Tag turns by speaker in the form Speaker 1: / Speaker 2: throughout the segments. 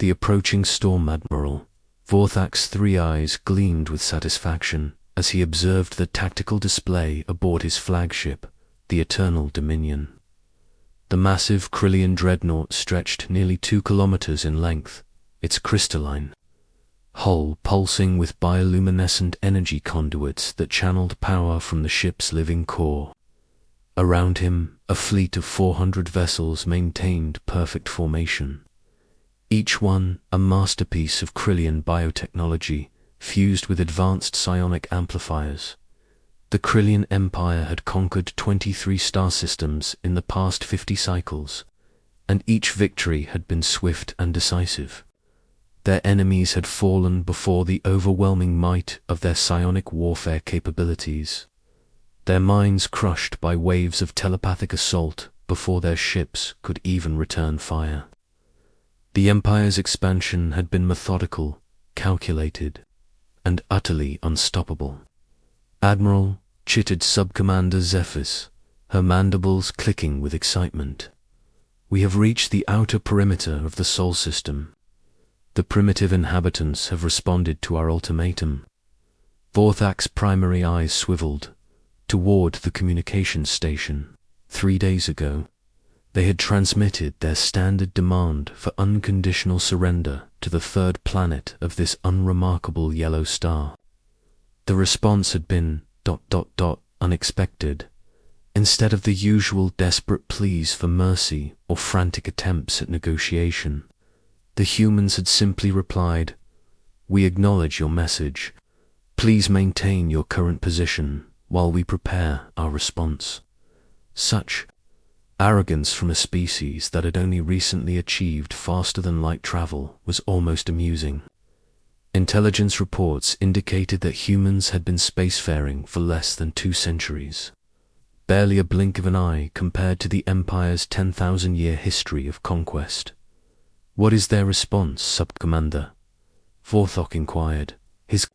Speaker 1: the approaching storm, Admiral. Vorthak's 3 eyes gleamed with satisfaction as he observed the tactical display aboard his flagship, the Eternal Dominion. The massive Krillian dreadnought stretched nearly 2 kilometers in length, its crystalline hull pulsing with bioluminescent energy conduits that channeled power from the ship's living core. Around him, a fleet of 400 vessels maintained perfect formation, each one a masterpiece of Krillian biotechnology fused with advanced psionic amplifiers. The Krillian Empire had conquered 23 star systems in the past 50 cycles, and each victory had been swift and decisive. Their enemies had fallen before the overwhelming might of their psionic warfare capabilities, their minds crushed by waves of telepathic assault before their ships could even return fire. The Empire's expansion had been methodical, calculated, and utterly unstoppable. Admiral, chittered Sub-Commander Zephys, her mandibles clicking with excitement. We have reached the outer perimeter of the Sol system. The primitive inhabitants have responded to our ultimatum. Vorthak's primary eyes swiveled toward the communications station. 3 days ago, they had transmitted their standard demand for unconditional surrender to the 3rd planet of this unremarkable yellow star. The response had been ... unexpected. Instead of the usual desperate pleas for mercy or frantic attempts at negotiation, the humans had simply replied, "We acknowledge your message. Please maintain your current position while we prepare our response." Such arrogance from a species that had only recently achieved faster-than-light travel was almost amusing. Intelligence reports indicated that humans had been spacefaring for less than 2 centuries, barely a blink of an eye compared to the Empire's 10,000-year history of conquest. "What is their response, Sub-Commander?" Vorthak inquired, his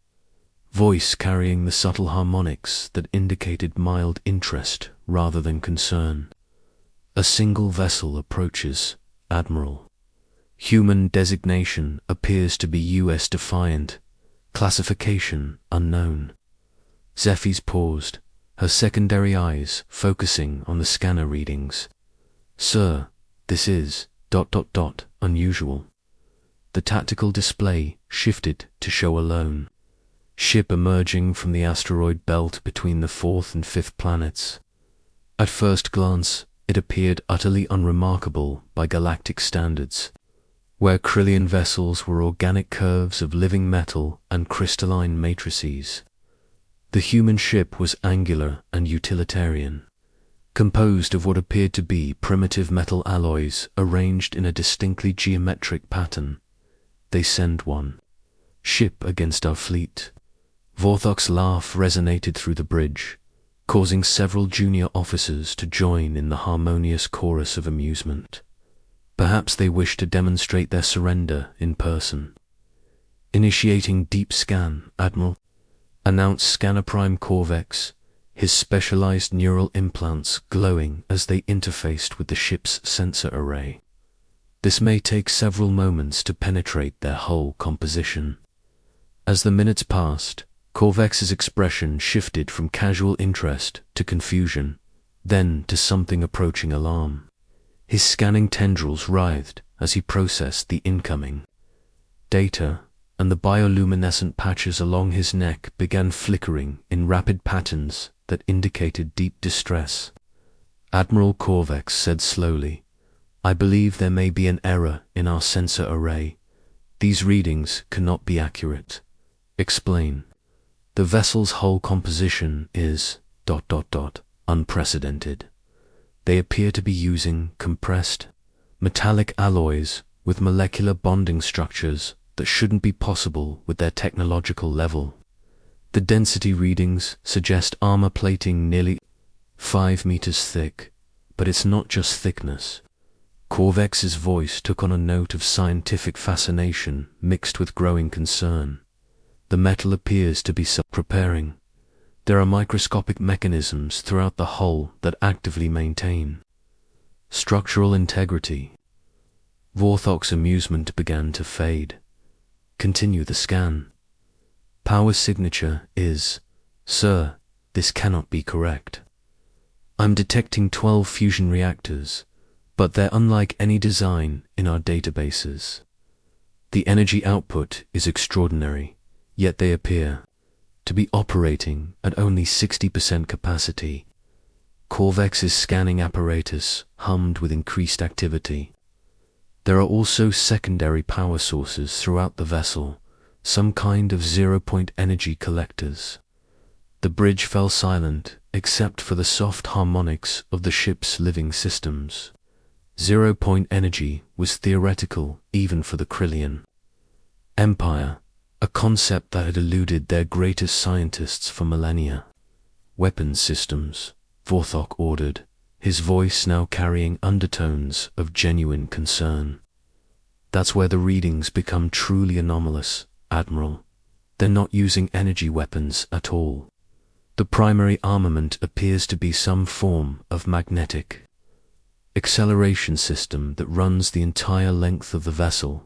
Speaker 1: voice carrying the subtle harmonics that indicated mild interest rather than concern. "A single vessel approaches, Admiral. Human designation appears to be US defiant. Classification unknown." Zephys paused, her secondary eyes focusing on the scanner readings. "Sir, this is ... unusual." The tactical display shifted to show a lone ship emerging from the asteroid belt between the 4th and 5th planets. At first glance, it appeared utterly unremarkable by galactic standards, where Krillian vessels were organic curves of living metal and crystalline matrices. The human ship was angular and utilitarian, composed of what appeared to be primitive metal alloys arranged in a distinctly geometric pattern. "They send one ship against our fleet." Vorthak's laugh resonated through the bridge, causing several junior officers to join in the harmonious chorus of amusement. Perhaps they wished to demonstrate their surrender in person. "Initiating deep scan, Admiral," announced Scanner Prime Corvex, his specialized neural implants glowing as they interfaced with the ship's sensor array. This may take several moments to penetrate their hull composition. As the minutes passed, Corvex's expression shifted from casual interest to confusion, then to something approaching alarm. His scanning tendrils writhed as he processed the incoming data, and the bioluminescent patches along his neck began flickering in rapid patterns that indicated deep distress. Admiral Corvex said slowly, "I believe there may be an error in our sensor array. These readings cannot be accurate." "Explain." "The vessel's hull composition is ... unprecedented. They appear to be using compressed metallic alloys with molecular bonding structures that shouldn't be possible with their technological level. The density readings suggest armor plating nearly 5 meters thick, but it's not just thickness." Corvex's voice took on a note of scientific fascination mixed with growing concern. "The metal appears to be self-preparing. There are microscopic mechanisms throughout the hull that actively maintain structural integrity." Vorthok's amusement began to fade. Continue the scan. Power signature is, Sir, this cannot be correct. I'm detecting 12 fusion reactors, but they're unlike any design in our databases. The energy output is extraordinary, yet they appear to be operating at only 60% capacity. Corvex's scanning apparatus hummed with increased activity. There are also secondary power sources throughout the vessel, some kind of zero-point energy collectors. The bridge fell silent except for the soft harmonics of the ship's living systems. Zero-point energy was theoretical even for the Krillian Empire, a concept that had eluded their greatest scientists for millennia. Weapons systems, Vorthok ordered, his voice now carrying undertones of genuine concern. That's where the readings become truly anomalous, Admiral. They're not using energy weapons at all. The primary armament appears to be some form of magnetic acceleration system that runs the entire length of the vessel.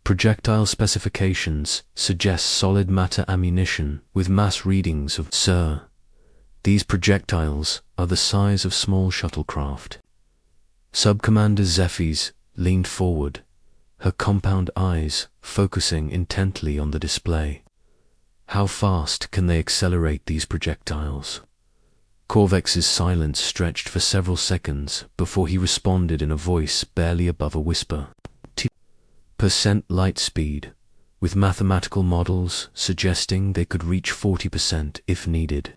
Speaker 1: Projectile specifications suggest solid matter ammunition with mass readings of Sir. These projectiles are the size of small shuttlecraft. Sub-Commander Zephyrs leaned forward, her compound eyes focusing intently on the display. How fast can they accelerate these projectiles? Corvex's silence stretched for several seconds before he responded in a voice barely above a whisper. % light speed, with mathematical models suggesting they could reach 40% if needed.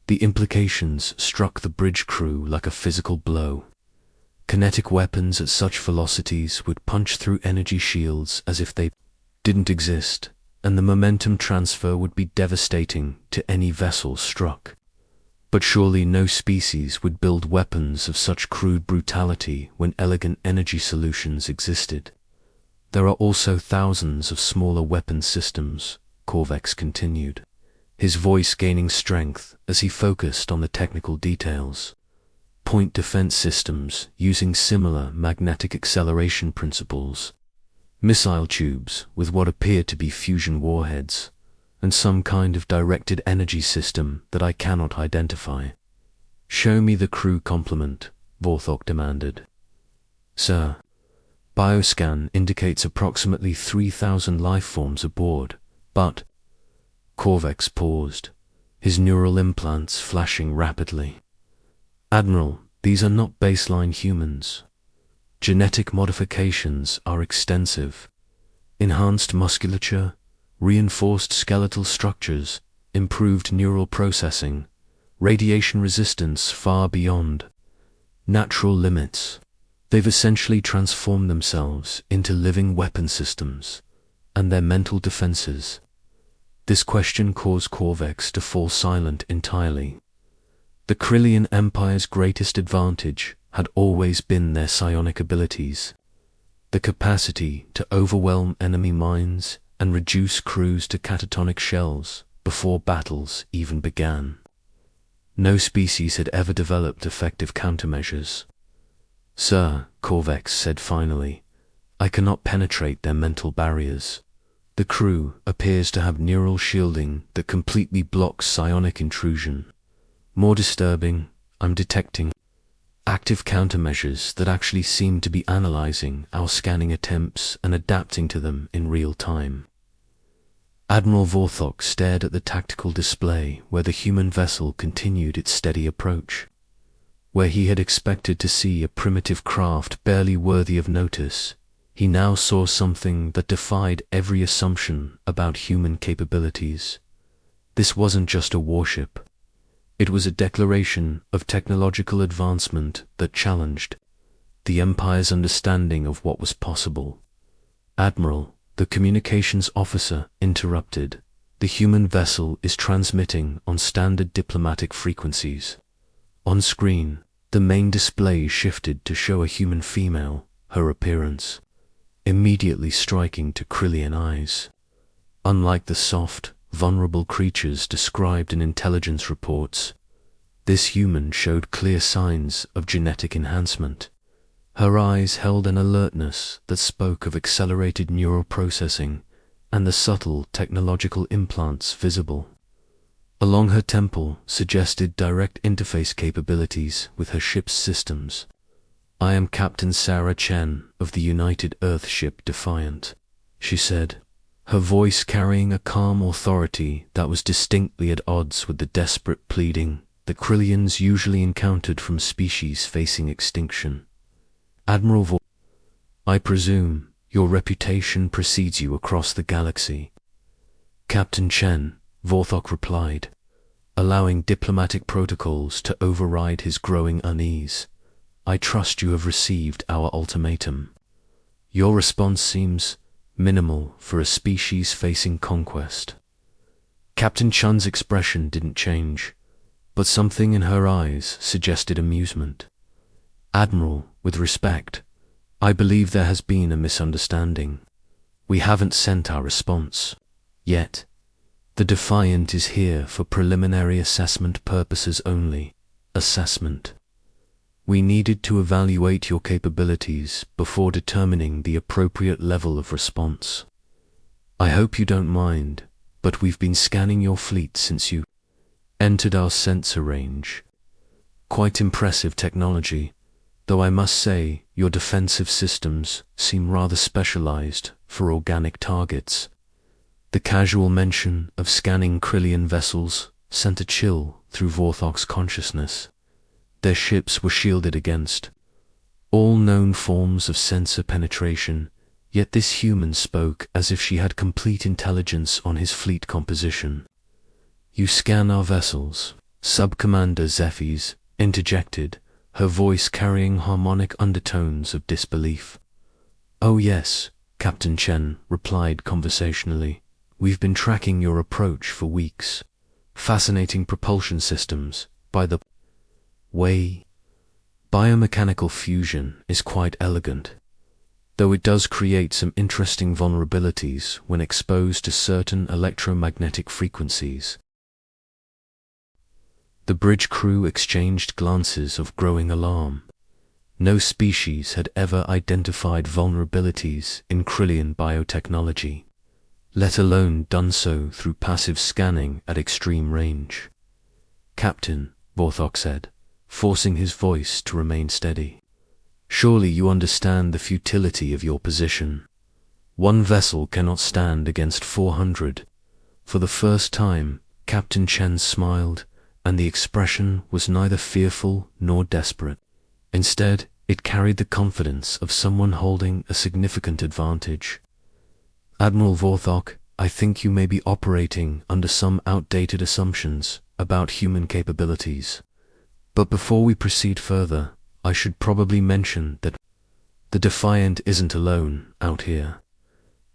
Speaker 1: The implications struck the bridge crew like a physical blow. Kinetic weapons at such velocities would punch through energy shields as if they didn't exist, and the momentum transfer would be devastating to any vessel struck. But surely no species would build weapons of such crude brutality when elegant energy solutions existed. There are also thousands of smaller weapon systems, Corvex continued, his voice gaining strength as he focused on the technical details. Point defense systems using similar magnetic acceleration principles, missile tubes with what appear to be fusion warheads, and some kind of directed energy system that I cannot identify. Show me the crew complement, Vorthok demanded. Sir, bioscan indicates approximately 3,000 life forms aboard, but Corvex paused, his neural implants flashing rapidly. Admiral, these are not baseline humans. Genetic modifications are extensive. Enhanced musculature, reinforced skeletal structures, improved neural processing, radiation resistance far beyond natural limits. They've essentially transformed themselves into living weapon systems, and their mental defenses. This question caused Corvex to fall silent entirely. The Krillian Empire's greatest advantage had always been their psionic abilities, the capacity to overwhelm enemy minds and reduce crews to catatonic shells before battles even began. No species had ever developed effective countermeasures. Sir, Corvex said finally, I cannot penetrate their mental barriers. The crew appears to have neural shielding that completely blocks psionic intrusion. More disturbing, I'm detecting active countermeasures that actually seem to be analyzing our scanning attempts and adapting to them in real time. Admiral Vorthok stared at the tactical display where the human vessel continued its steady approach. Where he had expected to see a primitive craft barely worthy of notice, he now saw something that defied every assumption about human capabilities. This wasn't just a warship. It was a declaration of technological advancement that challenged the Empire's understanding of what was possible. Admiral, the communications officer interrupted. The human vessel is transmitting on standard diplomatic frequencies. On screen, the main display shifted to show a human female, her appearance immediately striking to Krillian eyes. Unlike the soft, vulnerable creatures described in intelligence reports, this human showed clear signs of genetic enhancement. Her eyes held an alertness that spoke of accelerated neural processing and the subtle technological implants visible. Along her temple suggested direct interface capabilities with her ship's systems. "I am Captain Sarah Chen of the United Earthship Defiant," she said, her voice carrying a calm authority that was distinctly at odds with the desperate pleading that Krillians usually encountered from species facing extinction. "Admiral I presume your reputation precedes you across the galaxy." "Captain Chen," Vorthok replied, allowing diplomatic protocols to override his growing unease. "I trust you have received our ultimatum. Your response seems minimal for a species facing conquest." Captain Chen's expression didn't change, but something in her eyes suggested amusement. "Admiral, with respect, I believe there has been a misunderstanding. We haven't sent our response yet. The Defiant is here for preliminary assessment purposes only." Assessment. "We needed to evaluate your capabilities before determining the appropriate level of response. I hope you don't mind, but we've been scanning your fleet since you entered our sensor range. Quite impressive technology, though I must say your defensive systems seem rather specialized for organic targets." The casual mention of scanning Krillian vessels sent a chill through Vorthok's consciousness. Their ships were shielded against all known forms of sensor penetration, yet this human spoke as if she had complete intelligence on his fleet composition. "You scan our vessels," Sub-Commander Zephyrs interjected, her voice carrying harmonic undertones of disbelief. "Oh yes," Captain Chen replied conversationally. "We've been tracking your approach for weeks. Fascinating propulsion systems, by the way. Biomechanical fusion is quite elegant, though it does create some interesting vulnerabilities when exposed to certain electromagnetic frequencies." The bridge crew exchanged glances of growing alarm. No species had ever identified vulnerabilities in Krillian biotechnology, let alone done so through passive scanning at extreme range. "Captain," Vorthok said, forcing his voice to remain steady, "surely you understand the futility of your position. One vessel cannot stand against 400. For the first time, Captain Chen smiled, and the expression was neither fearful nor desperate. Instead, it carried the confidence of someone holding a significant advantage. "Admiral Vorthok, I think you may be operating under some outdated assumptions about human capabilities. But before we proceed further, I should probably mention that the Defiant isn't alone out here.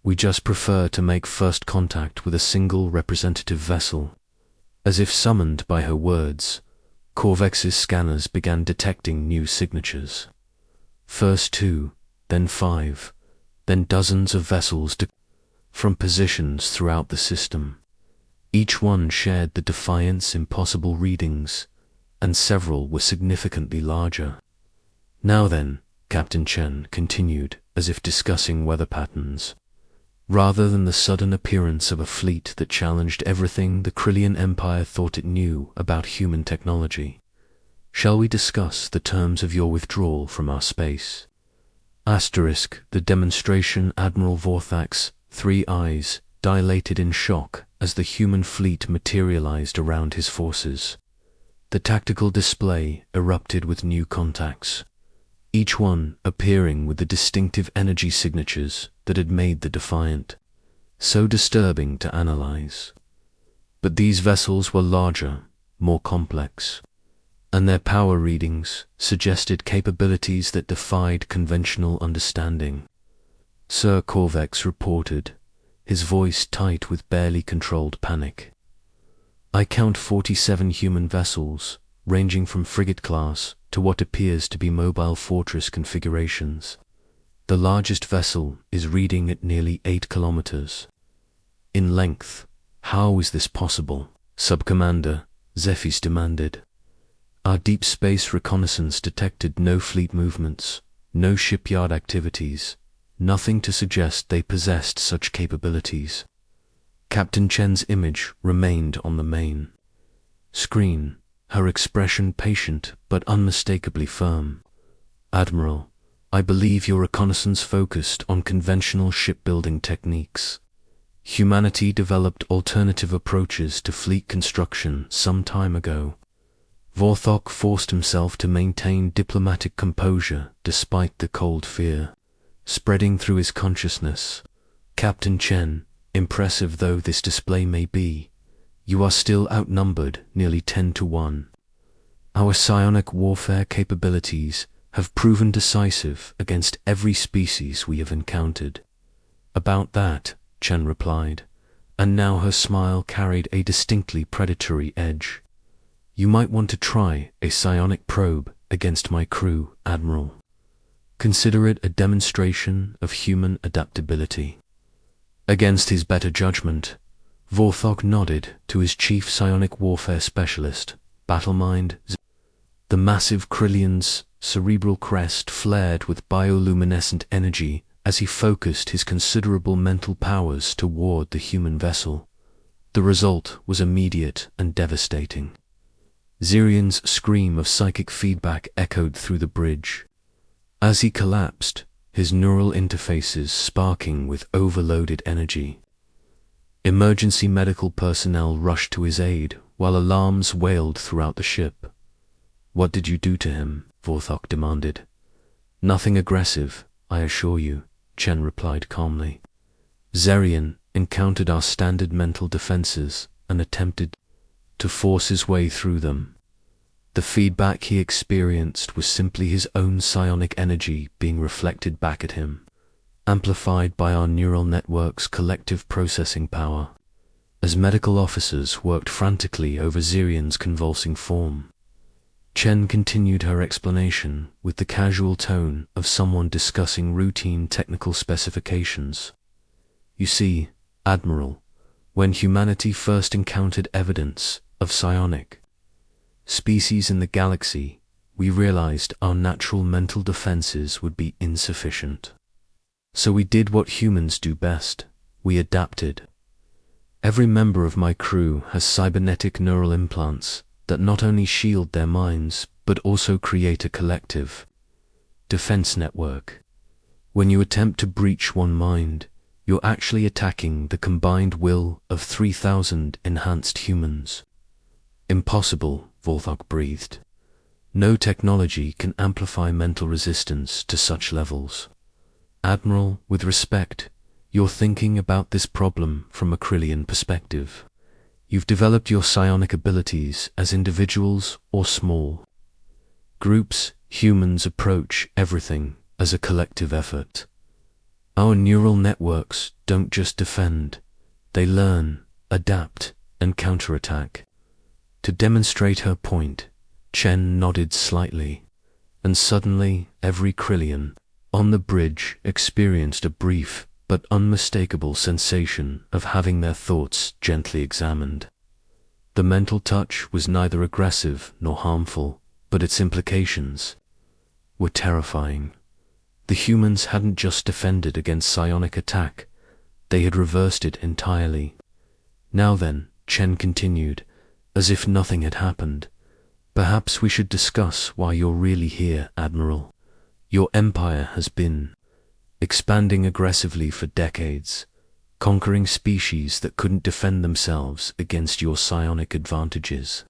Speaker 1: We just prefer to make first contact with a single representative vessel." As if summoned by her words, Corvex's scanners began detecting new signatures. First 2, then 5, then dozens of vessels from positions throughout the system. Each one shared the Defiant's impossible readings, and several were significantly larger. "Now then," Captain Chen continued, as if discussing weather patterns, rather than the sudden appearance of a fleet that challenged everything the Krillian Empire thought it knew about human technology, "shall we discuss the terms of your withdrawal from our space?" The demonstration. Admiral Vorthak's 3 eyes dilated in shock as the human fleet materialized around his forces. The tactical display erupted with new contacts, each one appearing with the distinctive energy signatures that had made the Defiant so disturbing to analyze. But these vessels were larger, more complex, and their power readings suggested capabilities that defied conventional understanding. Sir Corvex reported, his voice tight with barely controlled panic. "I count 47 human vessels, ranging from frigate class to what appears to be mobile fortress configurations. The largest vessel is reading at nearly 8 kilometers in length. How is this possible?" Sub-Commander Zephyrs demanded. "Our deep space reconnaissance detected no fleet movements," No shipyard activities, nothing to suggest they possessed such capabilities. Captain Chen's image remained on the main screen, her expression patient but unmistakably firm. Admiral, I believe your reconnaissance focused on conventional shipbuilding techniques. Humanity developed alternative approaches to fleet construction some time ago. Vorthok forced himself to maintain diplomatic composure despite the cold fear spreading through his consciousness. Captain Chen, impressive though this display may be, you are still outnumbered nearly 10 to 1. Our psionic warfare capabilities have proven decisive against every species we have encountered. About that, Chen replied, and now her smile carried a distinctly predatory edge. You might want to try a psionic probe against my crew, Admiral. Consider it a demonstration of human adaptability. Against his better judgment, Vorthok nodded to his chief psionic warfare specialist, Battlemind. The massive Krillion's cerebral crest flared with bioluminescent energy as he focused his considerable mental powers toward the human vessel. The result was immediate and devastating. Zirion's scream of psychic feedback echoed through the bridge. As he collapsed, his neural interfaces sparking with overloaded energy. Emergency medical personnel rushed to his aid while alarms wailed throughout the ship. What did you do to him? Vorthok demanded. Nothing aggressive, I assure you, Chen replied calmly. Zerion encountered our standard mental defenses and attempted to force his way through them. The feedback he experienced was simply his own psionic energy being reflected back at him, amplified by our neural network's collective processing power. As medical officers worked frantically over Zirion's convulsing form, Chen continued her explanation with the casual tone of someone discussing routine technical specifications. You see, Admiral, when humanity first encountered evidence of psionic species in the galaxy, we realized our natural mental defenses would be insufficient. So we did what humans do best. We adapted. Every member of my crew has cybernetic neural implants that not only shield their minds, but also create a collective defense network. When you attempt to breach one mind, you're actually attacking the combined will of 3,000 enhanced humans. Impossible, Vorthok breathed. No technology can amplify mental resistance to such levels. Admiral, with respect, you're thinking about this problem from a Kryllian perspective. You've developed your psionic abilities as individuals or small groups. Humans approach everything as a collective effort. Our neural networks don't just defend, they learn, adapt, and counterattack. To demonstrate her point, Chen nodded slightly, and suddenly every Kryllian on the bridge experienced a brief but unmistakable sensation of having their thoughts gently examined. The mental touch was neither aggressive nor harmful, but its implications were terrifying. The humans hadn't just defended against psionic attack, they had reversed it entirely. Now then, Chen continued, as if nothing had happened, perhaps we should discuss why you're really here, Admiral. Your empire has been expanding aggressively for decades, conquering species that couldn't defend themselves against your psionic advantages.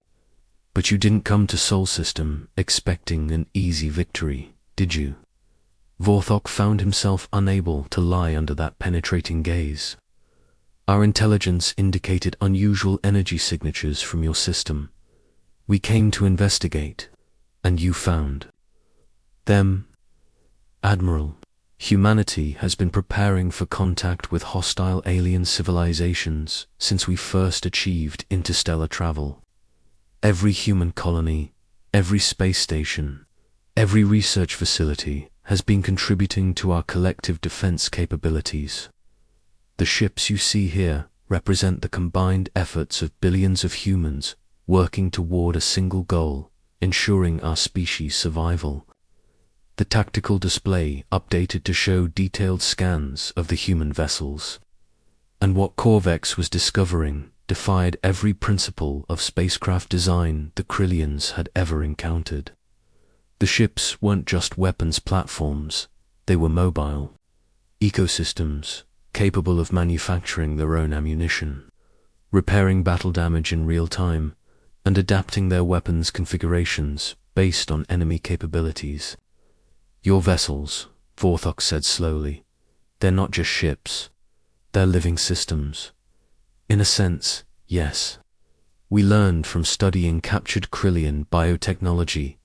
Speaker 1: But you didn't come to Sol System expecting an easy victory, did you? Vorthok found himself unable to lie under that penetrating gaze. Our intelligence indicated unusual energy signatures from your system. We came to investigate, and you found them. Admiral, humanity has been preparing for contact with hostile alien civilizations since we first achieved interstellar travel. Every human colony, every space station, every research facility has been contributing to our collective defense capabilities. The ships you see here represent the combined efforts of billions of humans working toward a single goal, ensuring our species' survival. The tactical display updated to show detailed scans of the human vessels. And what Corvex was discovering defied every principle of spacecraft design the Krillians had ever encountered. The ships weren't just weapons platforms, they were mobile ecosystems capable of manufacturing their own ammunition, repairing battle damage in real time, and adapting their weapons configurations based on enemy capabilities. Your vessels, Vorthok said slowly, they're not just ships, they're living systems. In a sense, yes. We learned from studying captured Krillian biotechnology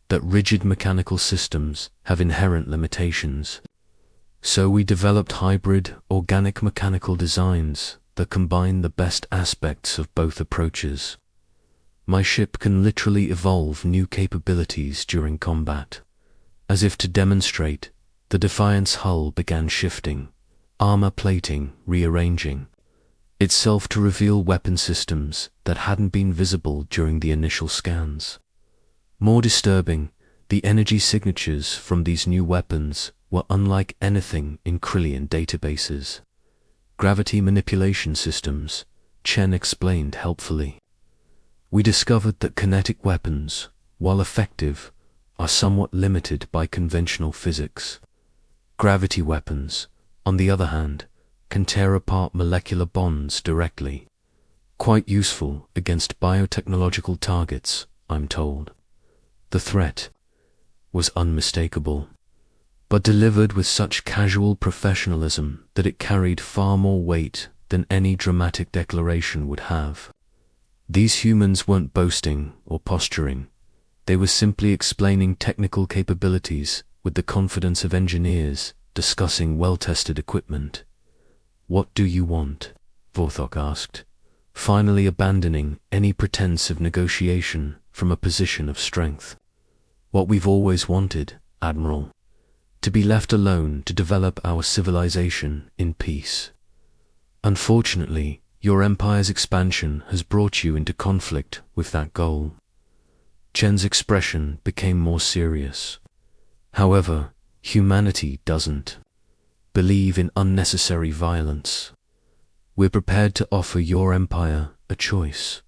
Speaker 1: that rigid mechanical systems have inherent limitations. So we developed hybrid organic mechanical designs that combine the best aspects of both approaches. My ship can literally evolve new capabilities during combat. As if to demonstrate, the Defiant's hull began shifting, armor plating rearranging itself to reveal weapon systems that hadn't been visible during the initial scans. More disturbing, the energy signatures from these new weapons were unlike anything in Krillian databases. Gravity manipulation systems, Chen explained helpfully. We discovered that kinetic weapons, while effective, are somewhat limited by conventional physics. Gravity weapons, on the other hand, can tear apart molecular bonds directly. Quite useful against biotechnological targets, I'm told. The threat was unmistakable, but delivered with such casual professionalism that it carried far more weight than any dramatic declaration would have. These humans weren't boasting or posturing. They were simply explaining technical capabilities with the confidence of engineers discussing well-tested equipment. "What do you want?" Vorthok asked, finally abandoning any pretense of negotiation from a position of strength. "What we've always wanted, Admiral. To be left alone to develop our civilization in peace. Unfortunately, your empire's expansion has brought you into conflict with that goal." Chen's expression became more serious. "However, humanity doesn't believe in unnecessary violence. We're prepared to offer your empire a choice."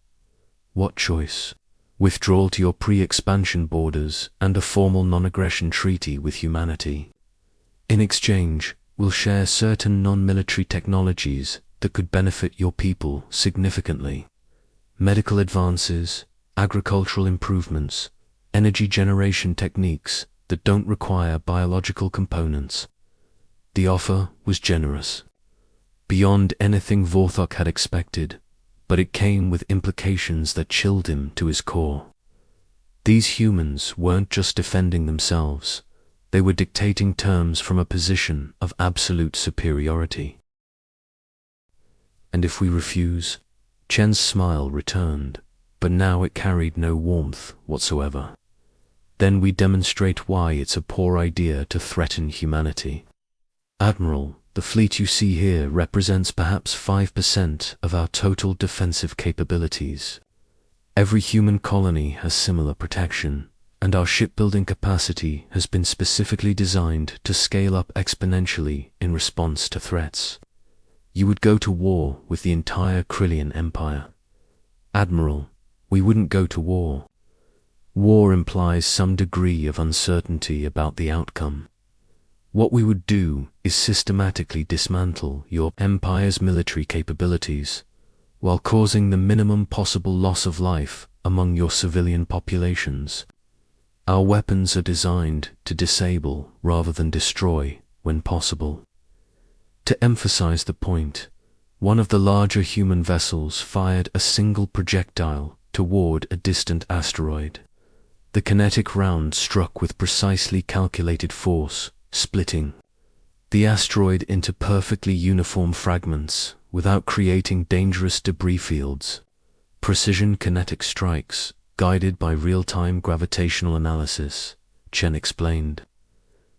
Speaker 1: "What choice?" "Withdrawal to your pre-expansion borders and a formal non-aggression treaty with humanity. In exchange, we'll share certain non-military technologies that could benefit your people significantly. Medical advances, agricultural improvements, energy generation techniques that don't require biological components." The offer was generous, beyond anything Vorthok had expected, but it came with implications that chilled him to his core. These humans weren't just defending themselves, they were dictating terms from a position of absolute superiority. "And if we refuse?" Chen's smile returned, but now it carried no warmth whatsoever. "Then we demonstrate why it's a poor idea to threaten humanity. Admiral, the fleet you see here represents perhaps 5% of our total defensive capabilities. Every human colony has similar protection, and our shipbuilding capacity has been specifically designed to scale up exponentially in response to threats. You would go to war with the entire Krillian Empire." "Admiral, we wouldn't go to war. War implies some degree of uncertainty about the outcome. What we would do is systematically dismantle your empire's military capabilities, while causing the minimum possible loss of life among your civilian populations. Our weapons are designed to disable rather than destroy when possible." To emphasize the point, one of the larger human vessels fired a single projectile toward a distant asteroid. The kinetic round struck with precisely calculated force, splitting the asteroid into perfectly uniform fragments without creating dangerous debris fields. Precision kinetic strikes, guided by real-time gravitational analysis, Chen explained.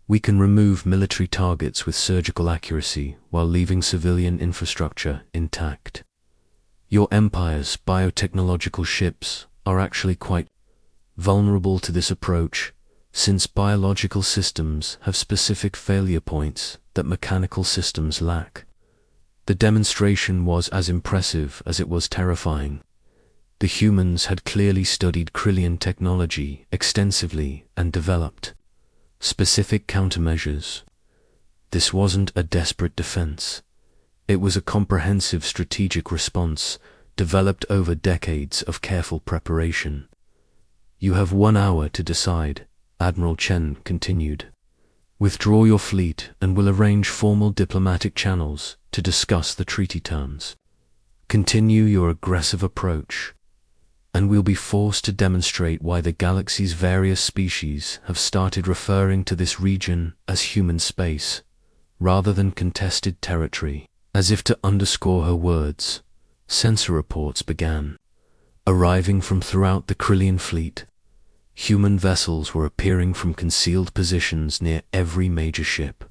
Speaker 1: "We can remove military targets with surgical accuracy while leaving civilian infrastructure intact. Your empire's biotechnological ships are actually quite vulnerable to this approach, since biological systems have specific failure points that mechanical systems lack. The demonstration was as impressive as it was terrifying. The humans had clearly studied Krillian technology extensively and developed specific countermeasures. This wasn't a desperate defense. It was a comprehensive strategic response developed over decades of careful preparation. "You have 1 hour to decide," Admiral Chen continued. "Withdraw your fleet and we'll arrange formal diplomatic channels to discuss the treaty terms. Continue your aggressive approach, and we'll be forced to demonstrate why the galaxy's various species have started referring to this region as human space, rather than contested territory." As if to underscore her words, sensor reports began arriving from throughout the Krillian fleet. Human vessels were appearing from concealed positions near every major ship,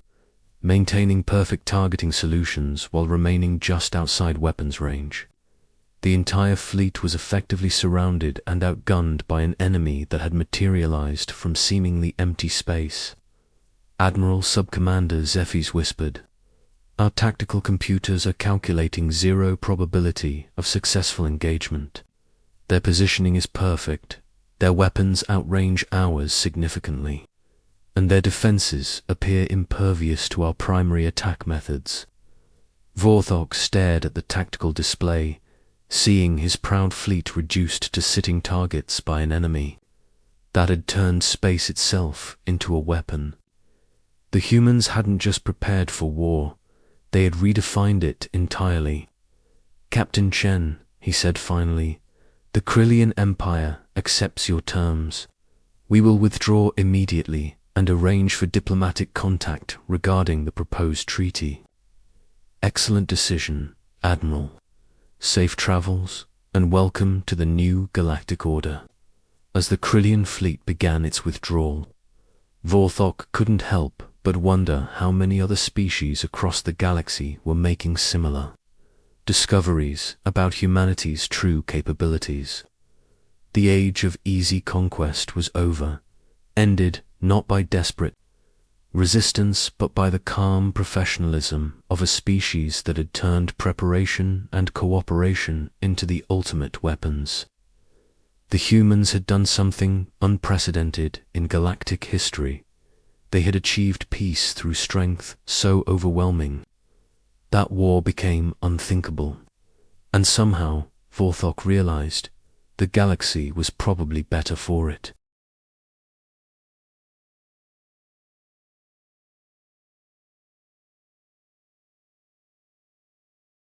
Speaker 1: maintaining perfect targeting solutions while remaining just outside weapons range. The entire fleet was effectively surrounded and outgunned by an enemy that had materialized from seemingly empty space. Admiral Subcommander Zephy's whispered, "Our tactical computers are calculating 0 probability of successful engagement. Their positioning is perfect, their weapons outrange ours significantly, and their defenses appear impervious to our primary attack methods." Vorthok stared at the tactical display, seeing his proud fleet reduced to sitting targets by an enemy that had turned space itself into a weapon. The humans hadn't just prepared for war, they had redefined it entirely. "Captain Chen," he said finally, "the Krillian Empire accepts your terms. We will withdraw immediately and arrange for diplomatic contact regarding the proposed treaty." "Excellent decision, Admiral. Safe travels, and welcome to the new galactic order." As the Krillian fleet began its withdrawal, Vorthok couldn't help but wonder how many other species across the galaxy were making similar discoveries about humanity's true capabilities. The age of easy conquest was over, ended not by desperate resistance but by the calm professionalism of a species that had turned preparation and cooperation into the ultimate weapons. The humans had done something unprecedented in galactic history. They had achieved peace through strength so overwhelming that war became unthinkable. And somehow, Vorthok realized, the galaxy was probably better for it.